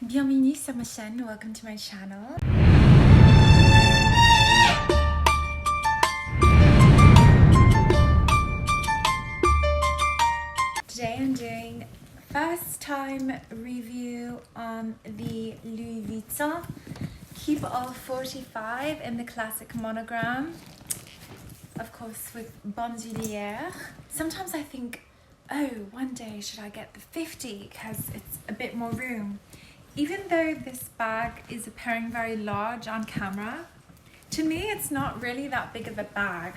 Bienvenue sur ma chaîne, welcome to my channel. Today I'm doing first time review on the Louis Vuitton KEEPALL 45 in the classic monogram. Of course with bandoulière. Sometimes I think, oh, one day should I get the 50 because it's a bit more room. Even though this bag is appearing very large on camera, to me it's not really that big of a bag,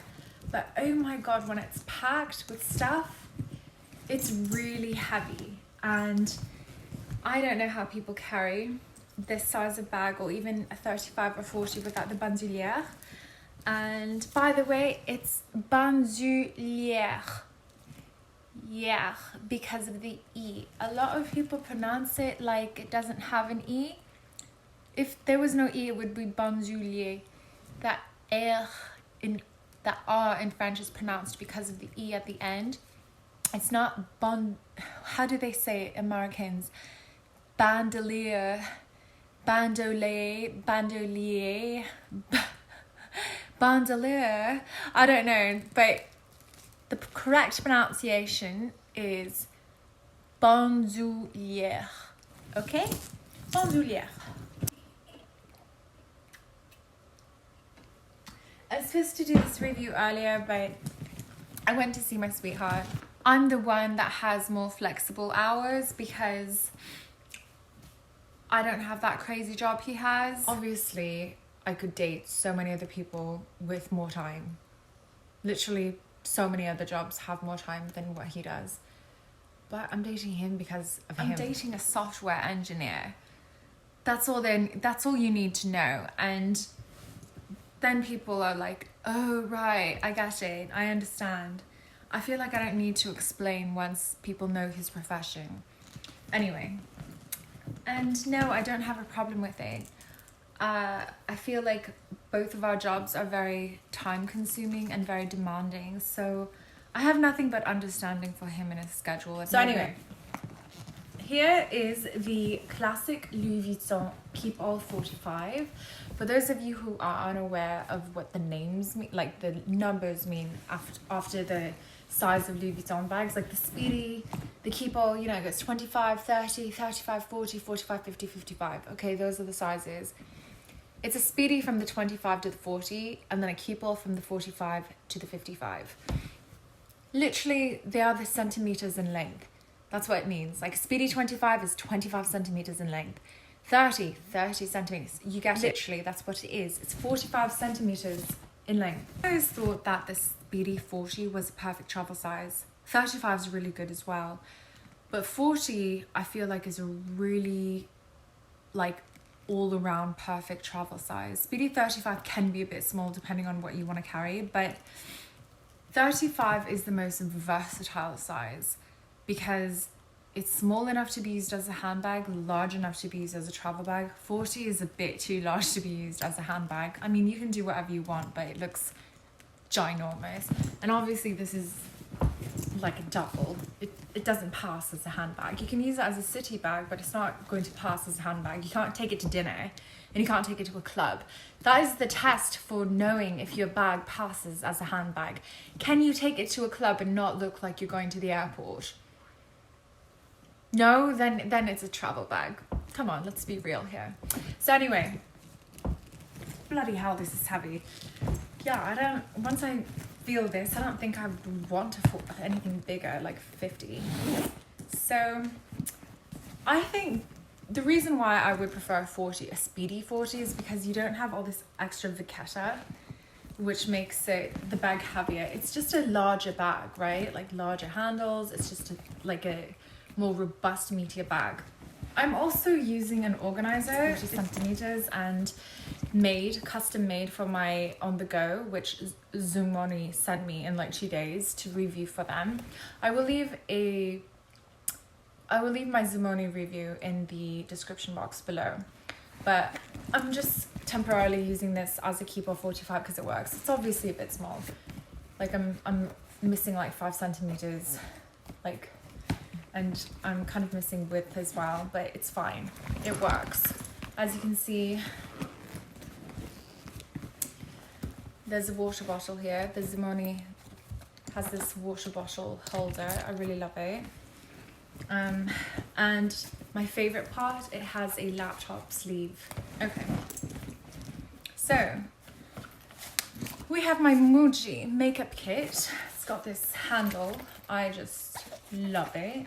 but oh my god, when it's packed with stuff, it's really heavy. And I don't know how people carry this size of bag or even a 35 or 40 without the bandoulière. And by the way, it's bandoulière. Yeah, because of the E. A lot of people pronounce it like it doesn't have an E. If there was no E, it would be bandoulière. That R in French is pronounced because of the E at the end. It's not how do they say it, Americans? Bandolier, bandolier, bandolier, bandolier. I don't know, but the correct pronunciation is bandoulière. Okay? Bandoulière. I was supposed to do this review earlier, but I went to see my sweetheart. I'm the one that has more flexible hours because I don't have that crazy job he has. Obviously, I could date so many other people with more time. Literally, so many other jobs have more time than what he does. But I'm dating him because of him. I'm dating a software engineer. That's all you need to know. And then people are like, oh, right, I get it. I understand. I feel like I don't need to explain once people know his profession. Anyway. And no, I don't have a problem with it. I feel like both of our jobs are very time consuming and very demanding. So I have nothing but understanding for him and his schedule. So anyway, here is the classic Louis Vuitton KEEPALL 45. For those of you who are unaware of what the names mean, like the numbers mean after the size of Louis Vuitton bags, like the Speedy, the KEEPALL, you know, it goes 25, 30, 35, 40, 45, 50, 55. Okay, those are the sizes. It's a Speedy from the 25 to the 40, and then a KEEPALL from the 45 to the 55. Literally, they are the centimeters in length. That's what it means. Like Speedy 25 is 25 centimeters in length. 30 centimeters. You get it. Literally, that's what it is. It's 45 centimeters in length. I always thought that the Speedy 40 was a perfect travel size. 35 is really good as well. But 40, I feel like is a really, like, all-around perfect travel size. Speedy 35 can be a bit small depending on what you want to carry, but 35 is the most versatile size because it's small enough to be used as a handbag, large enough to be used as a travel bag. 40 is a bit too large to be used as a handbag. I mean, you can do whatever you want, but it looks ginormous. And obviously this is like a duffel. It doesn't pass as a handbag. You can use it as a city bag, but it's not going to pass as a handbag. You can't take it to dinner and you can't take it to a club. That is the test for knowing if your bag passes as a handbag. Can you take it to a club and not look like you're going to the airport? No, then it's a travel bag. Come on, let's be real here. So anyway, bloody hell, this is heavy. Yeah, once I feel this, I don't think I would want to afford anything bigger, like 50. So I think the reason why I would prefer a Speedy 40 is because you don't have all this extra vachetta, which makes the bag heavier. It's just a larger bag, right? Like larger handles. It's just like a more robust, meatier bag. I'm also using an organizer, 40 centimeters, and custom made for my on the go, which Zumoni sent me in like 2 days to review for them. I will leave my Zumoni review in the description box below, but I'm just temporarily using this as a KEEPALL 45 because it works. It's obviously a bit small. Like I'm missing like 5 centimeters, like and I'm kind of missing width as well, but it's fine. It works. As you can see, there's a water bottle here. The Zimoni has this water bottle holder. I really love it. And my favorite part, it has a laptop sleeve. Okay. So, we have my Muji Makeup Kit. It's got this handle. I just love it.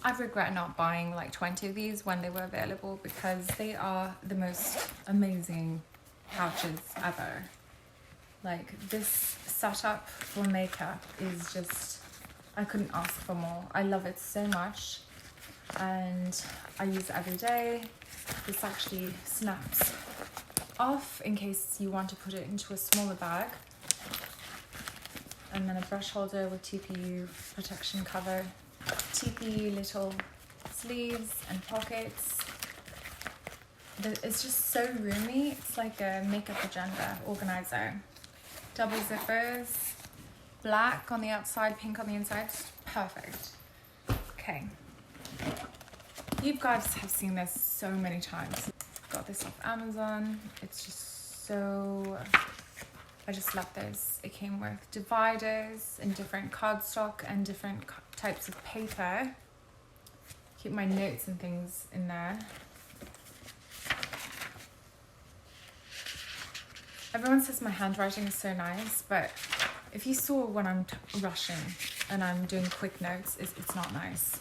I regret not buying like 20 of these when they were available because they are the most amazing pouches ever. Like, this setup for makeup is just, I couldn't ask for more. I love it so much and I use it every day. This actually snaps off in case you want to put it into a smaller bag. And then a brush holder with TPU protection cover, TPU little sleeves and pockets. It's just so roomy. It's like a makeup agenda organizer. Double zippers, black on the outside, pink on the inside. Perfect. Okay. You guys have seen this so many times. Got this off Amazon. It's just so, I just love this. It came with dividers and different cardstock and different types of paper. Keep my notes and things in there. Everyone says my handwriting is so nice, but if you saw when I'm rushing and I'm doing quick notes, it's not nice.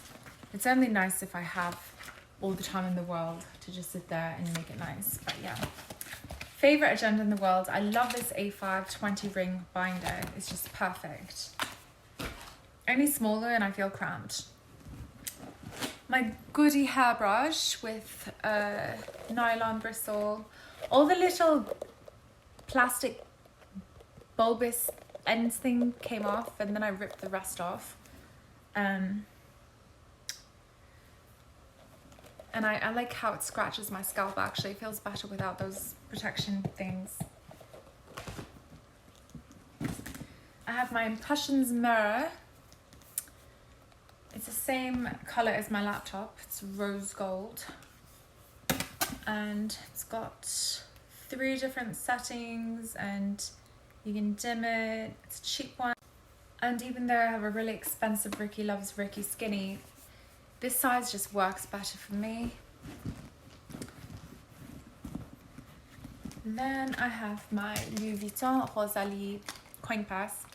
It's only nice if I have all the time in the world to just sit there and make it nice. But yeah, favorite agenda in the world. I love this A5 20 ring binder. It's just perfect. Only smaller and I feel cramped. My goodie hairbrush with a nylon bristle. All the little plastic bulbous ends thing came off and then I ripped the rest off. And I like how it scratches my scalp actually. It feels better without those protection things. I have my Impressions mirror. It's the same colour as my laptop. It's rose gold. And it's got 3 different settings and you can dim it. It's a cheap one. And even though I have a really expensive Ricky Loves Ricky Skinny, this size just works better for me. Then I have my Louis Vuitton Rosalie coin purse.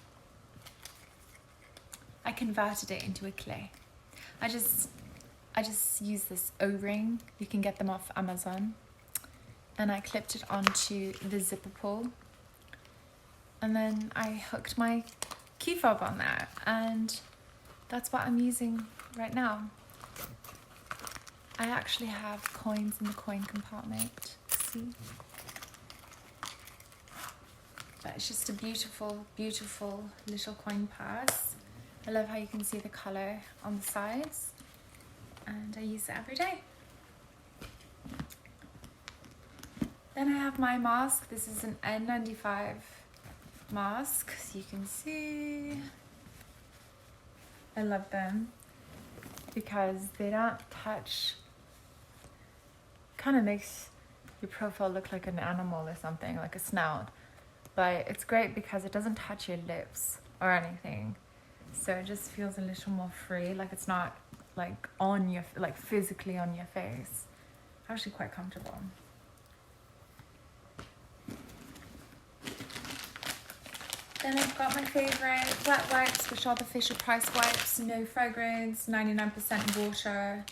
I converted it into a clé. I just use this O-ring. You can get them off Amazon. And I clipped it onto the zipper pull. And then I hooked my key fob on there. And that's what I'm using right now. I actually have coins in the coin compartment. See? But it's just a beautiful, beautiful little coin purse. I love how you can see the colour on the sides. And I use it every day. Then I have my mask. This is an N95 mask, so you can see. I love them because they don't touch. Kind of makes your profile look like an animal or something, like a snout. But it's great because it doesn't touch your lips or anything. So it just feels a little more free, like it's not like on your, like physically on your face. Actually quite comfortable. Then I've got my favourite wet wipes, which are the Fisher Price wipes. No fragrance, 99% water.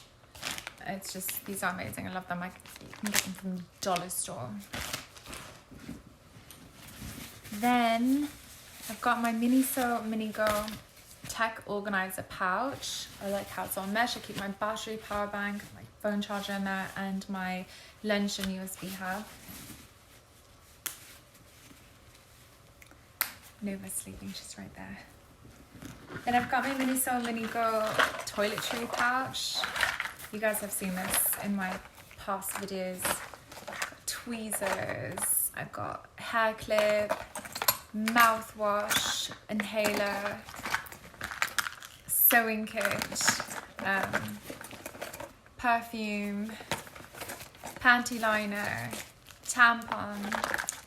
It's just, these are amazing. I love them. You can get them from the dollar store. Then I've got my Miniso Mini Go Tech Organizer pouch. I like how it's on mesh. I keep my battery, power bank, my phone charger in there, and my lens and USB hub. Nova's sleeping, she's right there. Then I've got my Miniso Mini Go toiletry pouch. You guys have seen this in my past videos. Tweezers, I've got hair clip, mouthwash, inhaler, sewing kit, perfume, panty liner, tampon,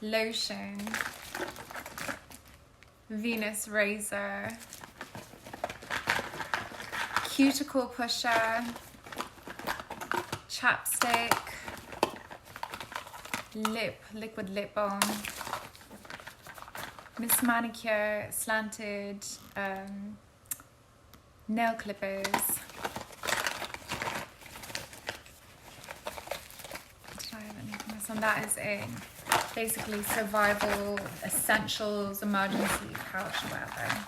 lotion, Venus razor, cuticle pusher, chapstick, liquid lip balm, Miss Manicure slanted nail clippers. Did I have anything else? And that is it. Basically survival essentials emergency pouch or whatever.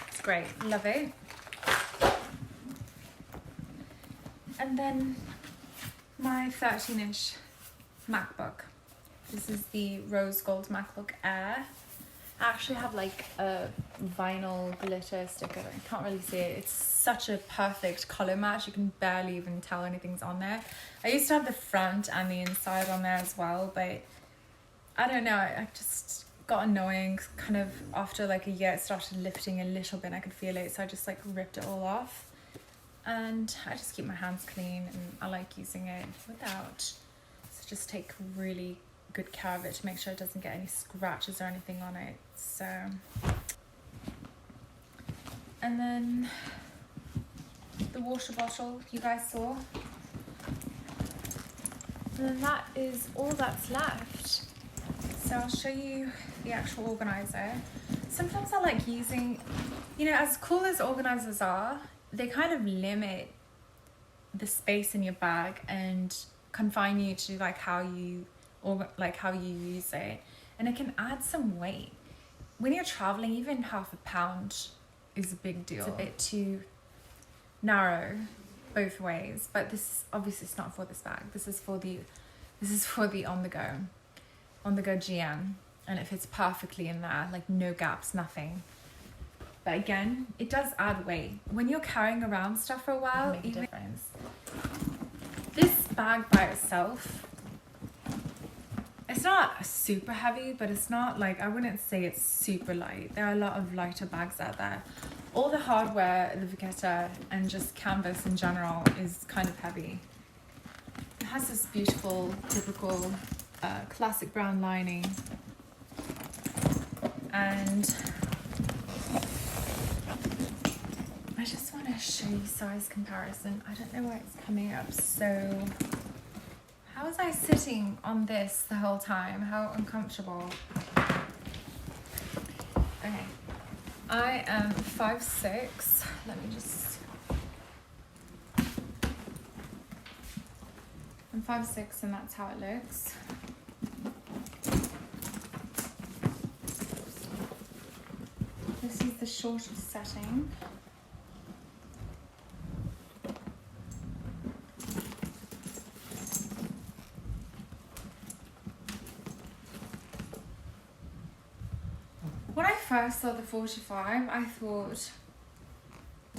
It's great, love it. And then my 13-inch MacBook. This is the rose gold MacBook Air. I actually have like a vinyl glitter sticker. I can't really see it. It's such a perfect color match. You can barely even tell anything's on there. I used to have the front and the inside on there as well, but I don't know. I just got annoying. Kind of after like a year, it started lifting a little bit. I could feel it, so I just like ripped it all off. And I just keep my hands clean, and I like using it without. So just take really good care of it to make sure it doesn't get any scratches or anything on it. So, and then the water bottle you guys saw. And then that is all that's left. So I'll show you the actual organizer. Sometimes I like using, you know, as cool as organizers are, they kind of limit the space in your bag and confine you to like how you use it, and it can add some weight. When you're traveling, even half a pound is a big deal. It's a bit too narrow both ways, but this obviously it's not for this bag. This is for the on the go GM, and it fits perfectly in there, like no gaps, nothing. But again, it does add weight when you're carrying around stuff for a while. It makes a difference. This bag by itself, it's not super heavy, but it's not like, I wouldn't say it's super light. There are a lot of lighter bags out there. All the hardware, the Vuitton, and just canvas in general is kind of heavy. It has this beautiful, typical, classic brown lining. And I just want to show you size comparison. I don't know why it's coming up so... How was I sitting on this the whole time? How uncomfortable. Okay. I am 5'6". Let me just... I'm 5'6", and that's how it looks. This is the shortest setting. When I first saw the 45, I thought,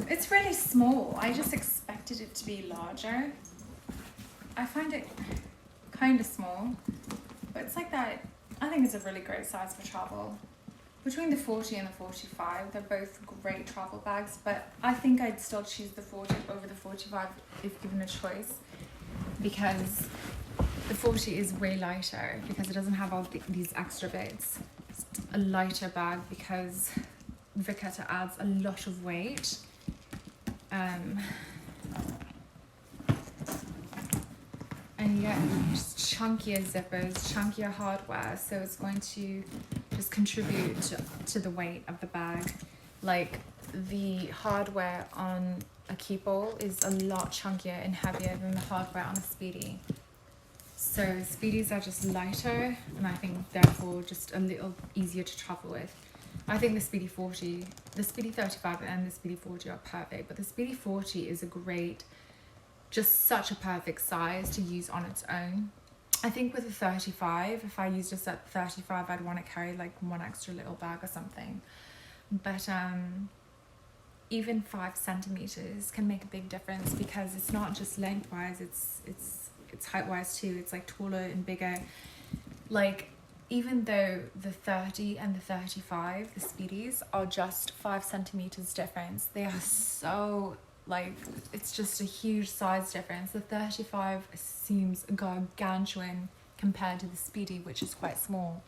it's really small. I just expected it to be larger. I find it kind of small, but it's like that. I think it's a really great size for travel. Between the 40 and the 45, they're both great travel bags, but I think I'd still choose the 40 over the 45 if given a choice, because the 40 is way lighter because it doesn't have all these extra bits. It's a lighter bag because Vuitton adds a lot of weight. And you get just chunkier zippers, chunkier hardware, so it's going to just contribute to the weight of the bag. Like the hardware on a Keepall is a lot chunkier and heavier than the hardware on a Speedy. So Speedies are just lighter, and I think therefore just a little easier to travel with. I think the Speedy 40, the Speedy 35 and the Speedy 40 are perfect, but the Speedy 40 is a great, just such a perfect size to use on its own. I think with a 35, if I used just at 35, I'd want to carry like one extra little bag or something. But even 5 centimeters can make a big difference, because it's not just lengthwise, it's height-wise too. It's like taller and bigger. Like, even though the 30 and the 35, the Speedies, are just 5 centimeters difference, they are so Like, it's just a huge size difference. The 35 seems gargantuan compared to the Speedy, which is quite small,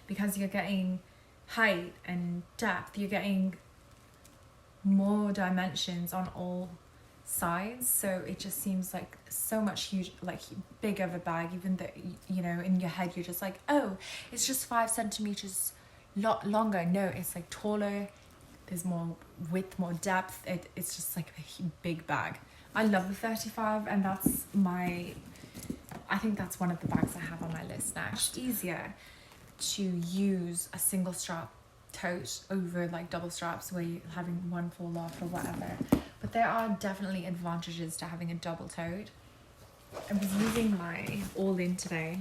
because you're getting height and depth, you're getting more dimensions on all sides, so it just seems like so much huge, like big of a bag, even though, you know, in your head you're just like, oh, it's just 5 centimeters longer. No, it's like taller, there's more width, more depth. It's just like a big bag. I love the 35, and that's I think that's one of the bags I have on my list now. It's easier to use a single strap tote over like double straps where you're having one fall off or whatever. But there are definitely advantages to having a double tote. I was using my all-in today.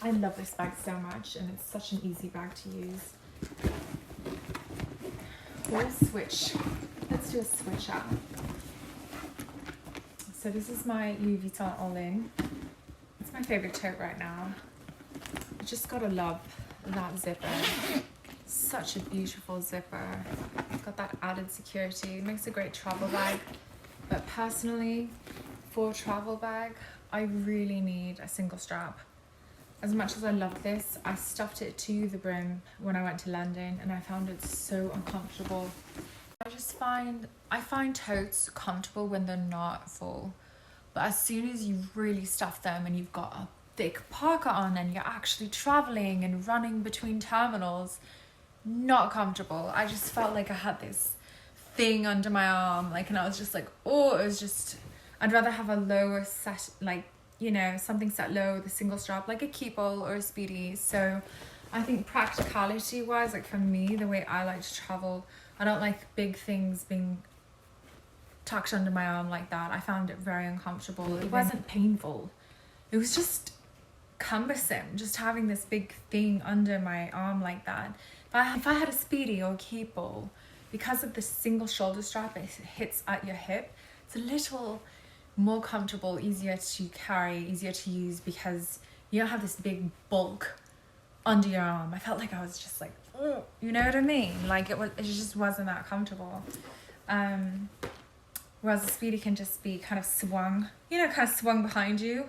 I love this bag so much, and it's such an easy bag to use. We'll switch. Let's do a switch out. So this is my Louis Vuitton all-in. It's my favorite tote right now. I just gotta love that zipper. Such a beautiful zipper. It's got that added security. It makes a great travel bag. But personally, for a travel bag, I really need a single strap. As much as I love this, I stuffed it to the brim when I went to London, and I found it so uncomfortable. I find totes comfortable when they're not full. But as soon as you really stuff them and you've got a thick parka on and you're actually traveling and running between terminals, not comfortable. I just felt like I had this thing under my arm, like, and I was just like, oh, it was just, I'd rather have a lower set, like, you know, something set low with a single strap, like a Keepall or a Speedy. So I think practicality wise, like for me, the way I like to travel, I don't like big things being tucked under my arm like that. I found it very uncomfortable. It wasn't painful. It was just cumbersome, just having this big thing under my arm like that. If I had a Speedy or a Keepall, because of the single shoulder strap, it hits at your hip, it's a little more comfortable, easier to carry, easier to use, because you don't have this big bulk under your arm. I felt like I was just like, oh, you know what I mean? Like it just wasn't that comfortable. Whereas the Speedy can just be kind of swung, you know, kind of swung behind you.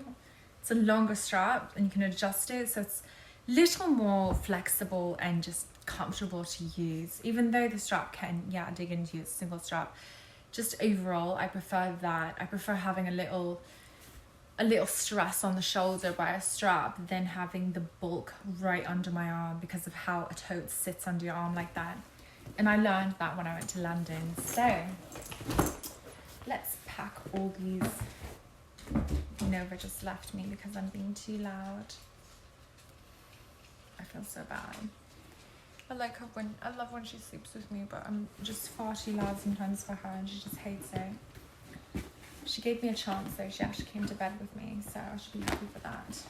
It's a longer strap and you can adjust it, so it's a little more flexible and just comfortable to use, even though the strap can dig into its single strap. Just overall, I prefer that. I prefer having a little stress on the shoulder by a strap than having the bulk right under my arm, because of how a tote sits under your arm like that. And I learned that when I went to London. So let's pack all these. Nova just left me because I'm being too loud. I feel so bad. I love when she sleeps with me, but I'm just far too loud sometimes for her, and she just hates it. She gave me a chance though. She actually came to bed with me, so I should be happy for that.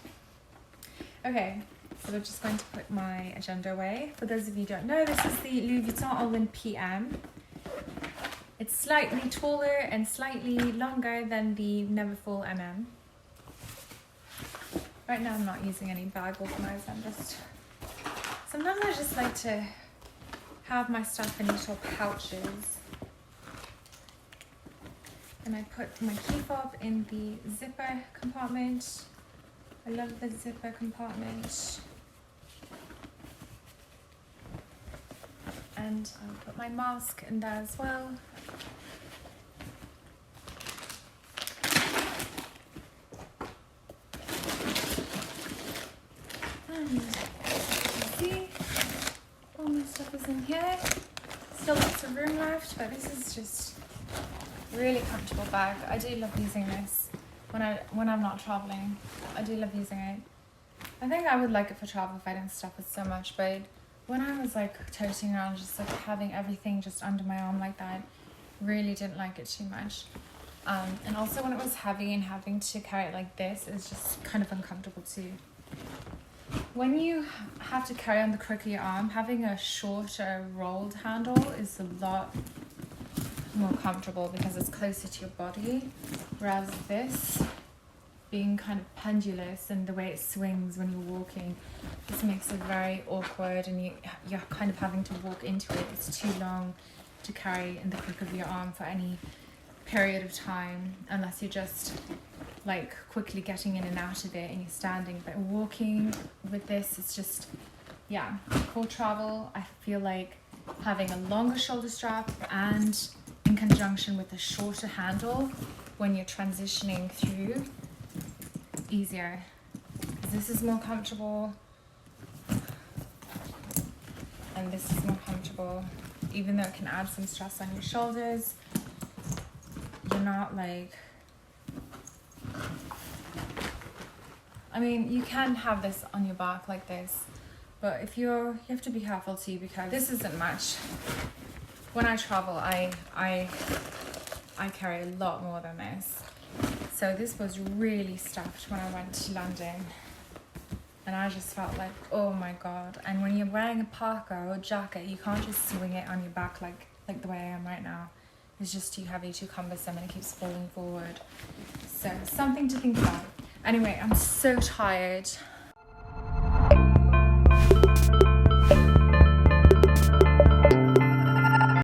Okay, so we're just going to put my agenda away. For those of you who don't know, this is the Louis Vuitton all-in PM. It's slightly taller and slightly longer than the Neverfull MM. Right now I'm not using any bag organizer, sometimes I just like to have my stuff in little pouches. And I put my key fob in the zipper compartment. I love the zipper compartment. And I'll put my mask in there as well. And see, all my stuff is in here. Still lots of room left, but this is just a really comfortable bag. I do love using this when I'm not traveling. I do love using it. I think I would like it for travel if I didn't stuff it so much, but when I was like toting around, just like having everything just under my arm like that, really didn't like it too much. And also when it was heavy and having to carry it like this is just kind of uncomfortable too. When you have to carry on the crook of your arm, having a shorter rolled handle is a lot more comfortable because it's closer to your body, whereas this being kind of pendulous and the way it swings when you're walking, this makes it very awkward, and you're kind of having to walk into it. It's too long to carry in the crook of your arm for any period of time, unless you're just like quickly getting in and out of it and you're standing. But walking with this, it's just, yeah, for travel. I feel like having a longer shoulder strap and in conjunction with a shorter handle when you're transitioning through, easier. This is more comfortable and this is more comfortable, even though it can add some stress on your shoulders. You're not like, I mean, you can have this on your back like this, but if you have to be careful too, because this isn't much. When I travel, I carry a lot more than this. So this was really stuffed when I went to London. And I just felt like, oh my God. And when you're wearing a parka or a jacket, you can't just swing it on your back like the way I am right now. It's just too heavy, too cumbersome, and it keeps falling forward. So something to think about. Anyway, I'm so tired.